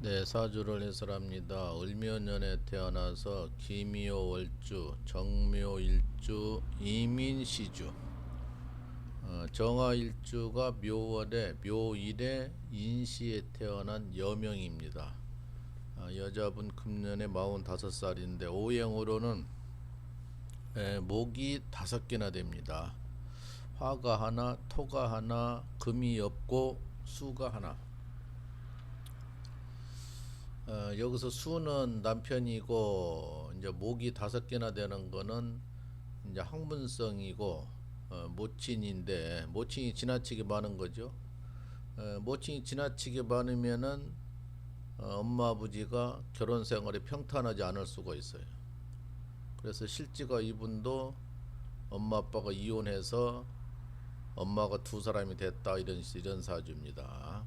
네, 사주를 해설합니다. 을묘년에 태어나서 기묘 월주, 정묘 일주, 이민시주, 정화 일주가 묘월에 묘일에 인시에 태어난 여명입니다. 여자분 금년에 45살인데 오행으로는 목이 5개나 됩니다. 화가 하나, 토가 하나, 금이 없고 수가 하나. 여기서 수는 남편이고 이제 목이 5개나 되는 거는 이제 학문성이고 모친인데 모친이 지나치게 많은 거죠. 모친이 지나치게 많으면은 엄마 아버지가 결혼 생활이 평탄하지 않을 수가 있어요. 그래서 실제가 이분도 엄마 아빠가 이혼해서 엄마가 2사람이 됐다 이런 사주입니다.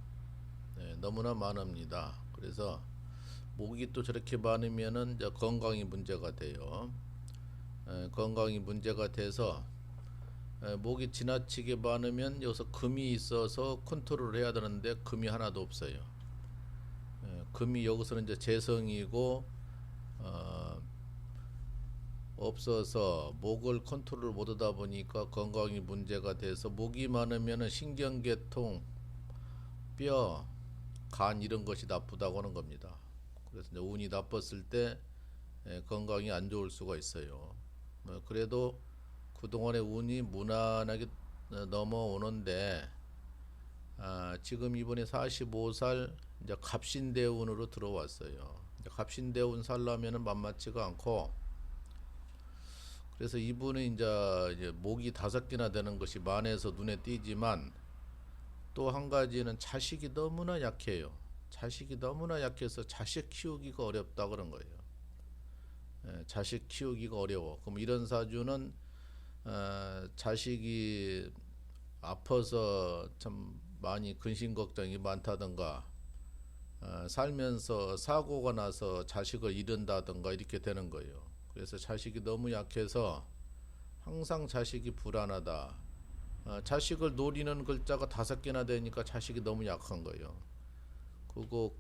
네, 너무나 많습니다. 그래서 목이 또 저렇게 많으면은 이제 건강이 문제가 돼요. 건강이 문제가 돼서 목이 지나치게 많으면 여기서 금이 있어서 컨트롤을 해야 되는데 금이 하나도 없어요. 금이 여기서는 이제 재성이고 없어서 목을 컨트롤 못하다 보니까 건강이 문제가 돼서 목이 많으면은 신경계통, 뼈, 간 이런 것이 나쁘다고 하는 겁니다. 그래서 이제 운이 나빴을 때 건강이 안 좋을 수가 있어요. 그래도 그동안의 운이 무난하게 넘어오는데 지금 이번에 45살 이제 갑신대운으로 들어왔어요. 이제 갑신대운 살려면은 만만치가 않고 그래서 이분은 이제 목이 5개나 되는 것이 만에서 눈에 띄지만 또 한 가지는 자식이 너무나 약해요. 자식이 너무나 약해서 자식 키우기가 어렵다 그런 거예요. 자식 키우기가 어려워. 그럼 이런 사주는 자식이 아파서 참 많이 근심 걱정이 많다든가 살면서 사고가 나서 자식을 잃은다든가 이렇게 되는 거예요. 그래서 자식이 너무 약해서 항상 자식이 불안하다. 자식을 노리는 글자가 5개나 되니까 자식이 너무 약한 거예요. 그거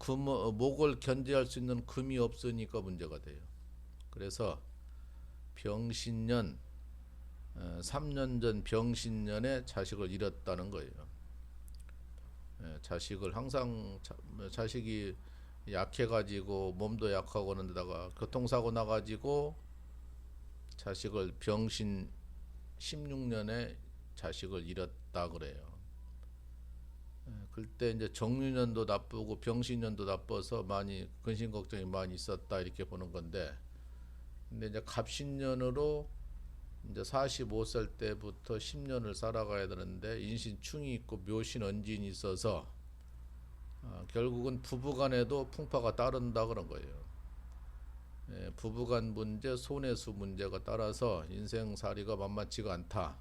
목을 견제할 수 있는 금이 없으니까 문제가 돼요. 그래서 병신년 3년 전 병신년에 자식을 잃었다는 거예요. 자식을 항상 자식이 약해가지고 몸도 약하고 그런데다가 교통사고 나가지고 자식을 병신 16년에 자식을 잃었다 그래요. 그때 이제 정유년도 나쁘고 병신년도 나빠서 많이 근심 걱정이 많이 있었다 이렇게 보는 건데, 근데 이제 갑신년으로 이제 45살 때부터 10년을 살아가야 되는데 인신충이 있고 묘신 언진이 있어서 결국은 부부간에도 풍파가 따른다 그런 거예요. 부부간 문제, 손해수 문제가 따라서 인생살이가 만만치가 않다.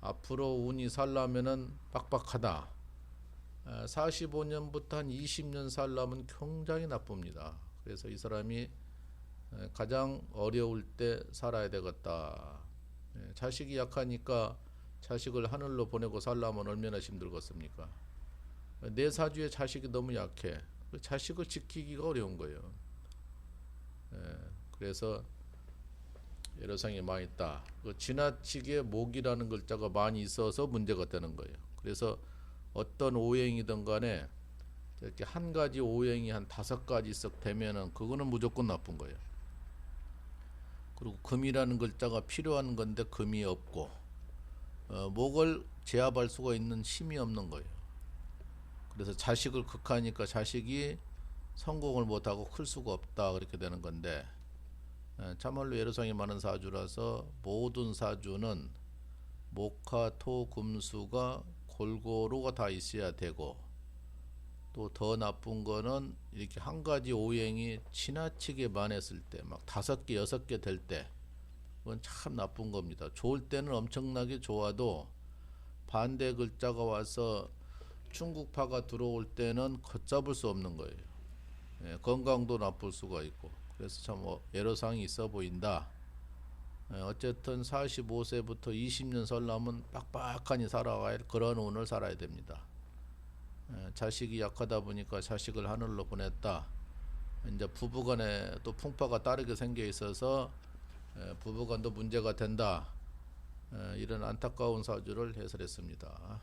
앞으로 운이 살려면은 빡빡하다. 45년부터 한 20년 살려면 굉장히 나쁩니다. 그래서 이 사람이 가장 어려울 때 살아야 되겠다. 자식이 약하니까 자식을 하늘로 보내고 살려면 얼마나 힘들겠습니까? 내 사주에 자식이 너무 약해. 자식을 지키기가 어려운 거예요. 그래서 애로사항이 많이 있다. 지나치게 목이라는 글자가 많이 있어서 문제가 되는 거예요. 그래서 어떤 오행이든 간에 이렇게 한 가지 오행이 한 5가지 썩 되면은 그거는 무조건 나쁜 거예요. 그리고 금이라는 글자가 필요한 건데 금이 없고 목을 제압할 수가 있는 힘이 없는 거예요. 그래서 자식을 극하니까 자식이 성공을 못하고 클 수가 없다 그렇게 되는 건데, 참말로 애로사항이 많은 사주라서 모든 사주는 목화 토 금수가 골고루가 다 있어야 되고, 또 더 나쁜 거는 이렇게 한 가지 오행이 지나치게 많았을 때, 막 5개 6개 될 때, 그건 참 나쁜 겁니다. 좋을 때는 엄청나게 좋아도 반대 글자가 와서 충국파가 들어올 때는 걷잡을 수 없는 거예요. 건강도 나쁠 수가 있고. 그래서 참 애로사항이 있어 보인다. 어쨌든 45세부터 20년 살려면 빡빡하니 살아갈 그런 운을 살아야 됩니다. 자식이 약하다 보니까 자식을 하늘로 보냈다. 이제 부부간에 또 풍파가 따르게 생겨 있어서 부부간도 문제가 된다. 이런 안타까운 사주를 해설했습니다.